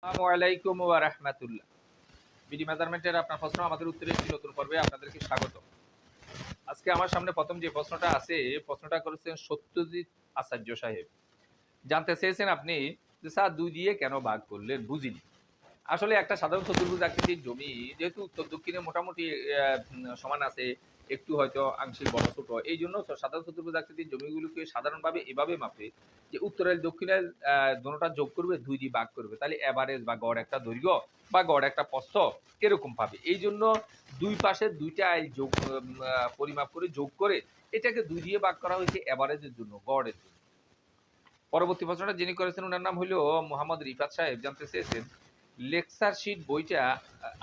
আসসালামু আলাইকুম ওয়া রাহমাতুল্লাহ। বিডি মেজারমেন্টের আপনার প্রশ্ন আমাদের উত্তরে একটি নতুন পর্বে আপনাদেরকে স্বাগত। আজকে আমার সামনে প্রথম যে প্রশ্নটা আছে, প্রশ্নটা করেছেন সত্যজিৎ আচার্য সাহেব। জানতে চেয়েছেন আপনি যে স্যার ২ দিয়ে কেন ভাগ করলেন? বুঝিনি। আসলে একটা সাধারণ চতুর্ভুজ আকৃতির জমি যেহেতু উত্তর দক্ষিণে মোটামুটি সমান আছে, একটু হয়তো আংশিক বড় ছোট। এইজন্য সাধারণ চতুর্ভুজ আকৃতির জমিগুলোকে সাধারণভাবে এভাবে মাপে যে উত্তরের দক্ষিণের দোনোটা যোগ করবে, ২ দিয়ে ভাগ করবে। তাহলে এভারেজ বা গড় একটা দৈর্ঘ্য বা গড় একটা প্রস্থ এরকম পাবে। এইজন্য ২ পাশে ২ টা আইল যোগ পরিমাপ করে যোগ করে এটাকে ২ দিয়ে ভাগ করা হয়েছে এভারেজের জন্য, গড়ের জন্য। পরবর্তী প্রশ্নটা যিনি করেছেন উনার নাম হইল মোহাম্মদ রিফাত সাহেব। জানতে চেয়েছেন লেকচার শিট বইটা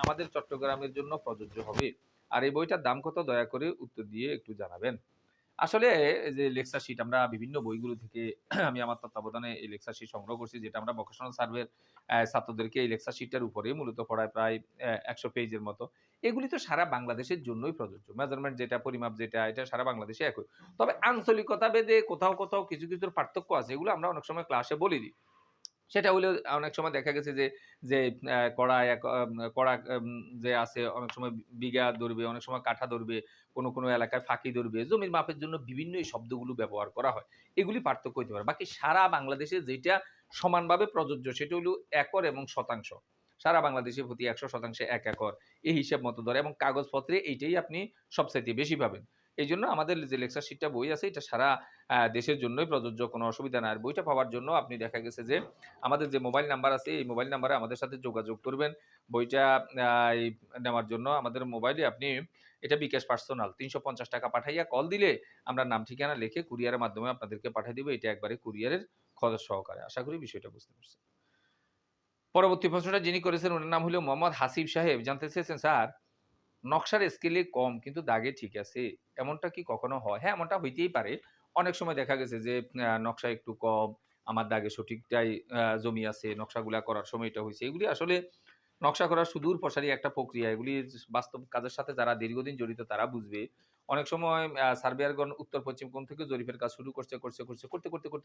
আমাদের চট্টগ্রামের জন্য প্রযোজ্য হবে, আর এই বইটার দাম কত দয়া করে উত্তর দিয়ে একটু জানাবেন। আসলে যে লেকচার শিট আমরা বিভিন্ন বইগুলো থেকে আমি আমার তত্ত্বাবধানে এই লেকচার শিট সংগ্রহ করছি, যেটা আমরা ভোকেশনাল সার্ভের ছাত্রদেরকে এই লেকচার শিটটার উপরেই মূলত পড়ায়, প্রায় ১০০ পেজের মতো। এগুলি তো সারা বাংলাদেশের জন্যই প্রযোজ্য। মেজারমেন্ট যেটা, পরিমাপ যেটা, এটা সারা বাংলাদেশে একই। তবে আঞ্চলিকতা ভেদে কোথাও, কোথাও কিছু, কিছুর পার্থক্য আছে। এগুলো আমরা অনেক সময় ক্লাসে বলে দিই। সেটা হইলেও অনেক সময় দেখা গেছে যে, যে কড়া কড়া যে আছে অনেক সময় বিঘা ধরবে, অনেক সময় কাঠা ধরবে, কোনো এলাকায় ফাঁকি ধরবে। জমির মাপের জন্য বিভিন্ন এই শব্দগুলো ব্যবহার করা হয়। এগুলি পার্থক্য হইতে পারে। বাকি সারা বাংলাদেশে যেটা সমানভাবে প্রযোজ্য সেটা হলো একর এবং শতাংশ। সারা বাংলাদেশে প্রতি ১০০% ১ একর। এই হিসাব মতো ধরে এবং কাগজপত্রে এইটাই আপনি সবচাইতে বেশি পাবেন। এইজন্য আমাদের যে লেকচার শিটটা বই আছে এটা সারা দেশের জন্যই প্রযোজ্য, কোনো অসুবিধা নাই। আর বইটা পাওয়ার জন্য আপনি দেখা গেছে যে আমাদের যে মোবাইল নাম্বার আছে এই মোবাইল নাম্বারে আমাদের সাথে যোগাযোগ করবেন। বইটা এই নেওয়ার জন্য আমাদের মোবাইলে আপনি এটা বিকাশ পার্সোনাল ৳৩৫০ পাঠাইয়া কল দিলে আমরা নাম ঠিকানা লিখে কুরিয়ারের মাধ্যমে আপনাদেরকে পাঠিয়ে দিব। এটা একবারে কুরিয়ারের খরচ সহকারে। আশা করি বিষয়টা বুঝতে পারছেন। পরবর্তী প্রশ্নটা যিনি করেছেন উনার নাম হলো মোহাম্মদ হাসিব সাহেব। জানতে চেয়েছেন স্যার নকশার স্কেলে কম কিন্তু দাগে ঠিক আছে। এমনটা কি কখনো হয়? হ্যাঁ, এমনটা হইতেই পারে। অনেক সময় দেখা গেছে যে নকশা একটু কম, আমার দাগে সঠিকটাই জমি আছে, নকশাগুলা করার সময় এটা হইছে। এগুলি আসলে নকশা করার সুদূর প্রসারী একটা প্রক্রিয়া। এগুলি বাস্তব কাজের সাথে যারা দীর্ঘদিন জড়িত তারা বুঝবে। অনেক সময় সার্ভেয়ারগণ উত্তর-পশ্চিম কোণ থেকে জরিপের কাজ শুরু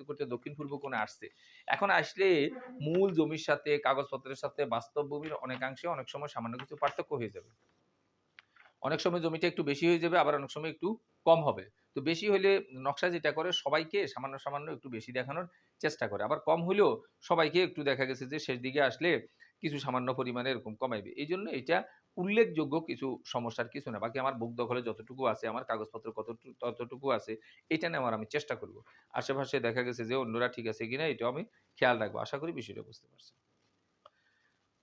করতে দক্ষিণ-পূর্ব কোণে আসছে। এখন আসলে মূল জমির সাথে, কাগজপত্রের সাথে বাস্তব ভূমির অনেকাংশে অনেক সময় সামান্য কিছু পার্থক্য হয়ে যাবে। অনেক সময় জমিটা একটু বেশি হয়ে যাবে, আবার অনেক সময় একটু কম হবে। তো বেশি হইলে নকশা যেটা করে সবাইকে সামান্য একটু বেশি দেখানোর চেষ্টা করে। আবার কম হইলেও সবাইকে একটু দেখা গেছে যে শেষ দিকে আসলে কিছু সামান্য পরিমাণে এরকম কমাইবে। এইজন্য এটা উল্লেখযোগ্য কিছু সমস্যার কিছু না। বাকি আমার বুক দখলে যতটুকু আছে, আমার কাগজপত্র ততটুকু আছে, এটা নেওয়ার আমি চেষ্টা করব। আশেপাশে দেখা গেছে যে অন্যরা ঠিক আছে কিনা এটাও আমি খেয়াল রাখবো। আশা করি বিষয়টা বুঝতে পারছেন।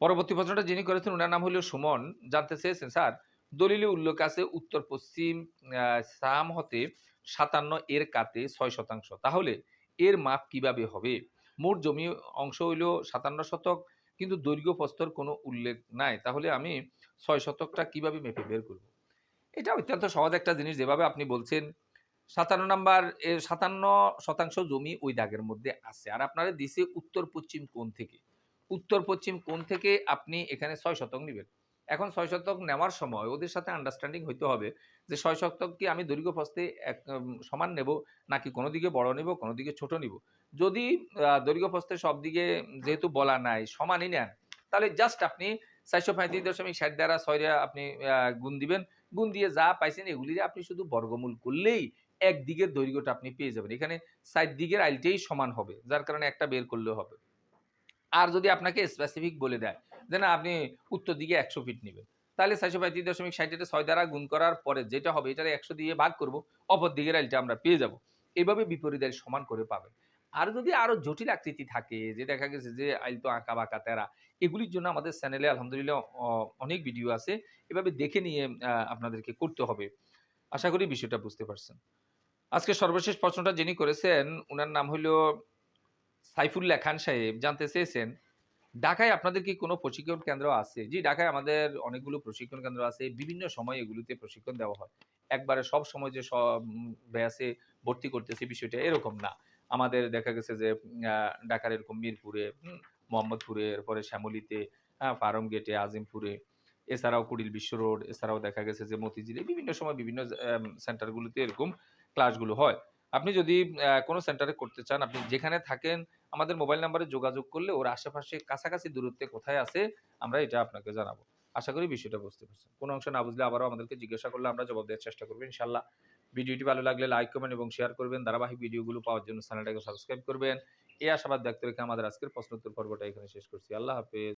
পরবর্তী প্রশ্নটা যিনি করেছেন উনার নাম হলো সুমন। জানতে চেয়েছেন স্যার দলিলে উল্লেখ আছে উত্তর-পশ্চিম সাম হতে ৫৭ এর কাতে ৬% তাহলে এর মাপ কিভাবে হবে? মোট জমি অংশ হইল ৫৭ শতক, কিন্তু দৈর্ঘ্য প্রস্থর কোনো উল্লেখ নাই। তাহলে আমি ৬ শতকটা কিভাবে মেপে বের করব? এটা অত্যন্ত সহজ একটা জিনিস, যেভাবে আপনি বলছেন ৫৭ নাম্বার ৫৭% জমি ওই দাগের মধ্যে আছে। আর আপনারে দিছে উত্তর-পশ্চিম কোণ থেকে। উত্তর-পশ্চিম কোণ থেকে আপনি এখানে ৬ শতক নিবেন। এখন ৬ শতক নেওয়ার সময় ওদের সাথে আন্ডারস্ট্যান্ডিং হইতে হবে যে ৬ শতক কি আমি দৈর্ঘ্য প্রস্থে সমান নেব, নাকি কোনো দিকে বড় নিব, কোনো দিকে ছোট নিব। যদি দৈর্ঘ্য প্রস্থে সব দিকে যেহেতু বলা নাই সমানই নেন, তাহলে জাস্ট আপনি ৪৩৫.৬০ দ্বারা ৬ রে আপনি গুণ দিবেন। গুণ দিয়ে যা পাইছেন এগুলিরে আপনি শুধু বর্গমূল করলেই একদিকের দৈর্ঘ্যটা আপনি পেয়ে যাবেন। এখানে ৪ দিকের আইলটাই সমান হবে। যার কারণে একটা বের করলেও হবে। আর যদি আপনাকে স্পেসিফিক বলে দেয় যে না আপনি উত্তর দিকে ১০০ ফিট নিবেন, তাহলে ৪৩৫.৬০ টা ৬ দ্বারা গুণ করার পরে যেটা হবে এটারে ১০০ দিয়ে ভাগ করব, অপর দিকের আইলটা আমরা পেয়ে যাব। এভাবে বিপরীত আইল সমান করে পাবেন। আর যদি আরো জটিল আকৃতি থাকে, যে দেখা গেছে যে আইল তো আঁকা-বাঁকা তেরা, এগুলির জন্য আমাদের চ্যানেলে আলহামদুলিল্লাহ অনেক ভিডিও আছে। এভাবে দেখে নিয়ে আপনাদেরকে করতে হবে। আশা করি বিষয়টা বুঝতে পারছেন। আজকে সর্বশেষ প্রশ্নটা যিনি করেছেন উনার নাম হইল সাইফুল্লাহ খান সাহেব। জানতে চেয়েছেন ঢাকায় আপনাদের কি কোনো প্রশিক্ষণ কেন্দ্র আছে? জি, ঢাকায় আমাদের অনেকগুলো প্রশিক্ষণ কেন্দ্র আছে। বিভিন্ন সময় এগুলোতে প্রশিক্ষণ দেওয়া হয়। একবারে সবসময় যে ব্যাচে ভর্তি করতেছি বিষয়টা এরকম না। আমাদের দেখা গেছে যে ঢাকার এরকম মিরপুরে, মোহাম্মদপুরে, এরপরে শ্যামলীতে, ফার্মগেটে, আজিমপুরে, এছাড়াও কুড়িল বিশ্ব রোড, এছাড়াও দেখা গেছে যে মতিঝিলে বিভিন্ন সময় বিভিন্ন সেন্টারগুলোতে এরকম ক্লাসগুলো হয়। আপনি যদি কোনো সেন্টারে করতে চান, আপনি যেখানে থাকেন আমাদের মোবাইল নাম্বারে যোগাযোগ করলে ওর আশেপাশে কাছাকাছি দূরত্বে কোথায় আছে আমরা এটা আপনাকে জানাবো। আশা করি বিষয়টা বুঝতে পারছেন। কোনো অংশ না বুঝলে আবারও আমাদেরকে জিজ্ঞাসা করলে আমরা জবাব দেওয়ার চেষ্টা করব ইনশাআল্লাহ। ভিডিওটি ভালো লাগলে লাইক, কমেন্ট এবং শেয়ার করবেন। ধারাবাহিক ভিডিওগুলো পাওয়ার জন্য চ্যানেলটাকে সাবস্ক্রাইব করবেন। এই আশাবাদ ব্যক্ত রেখে আমাদের আজকের প্রশ্নোত্তর পর্বটা এখানে শেষ করছি। আল্লাহ হাফেজ।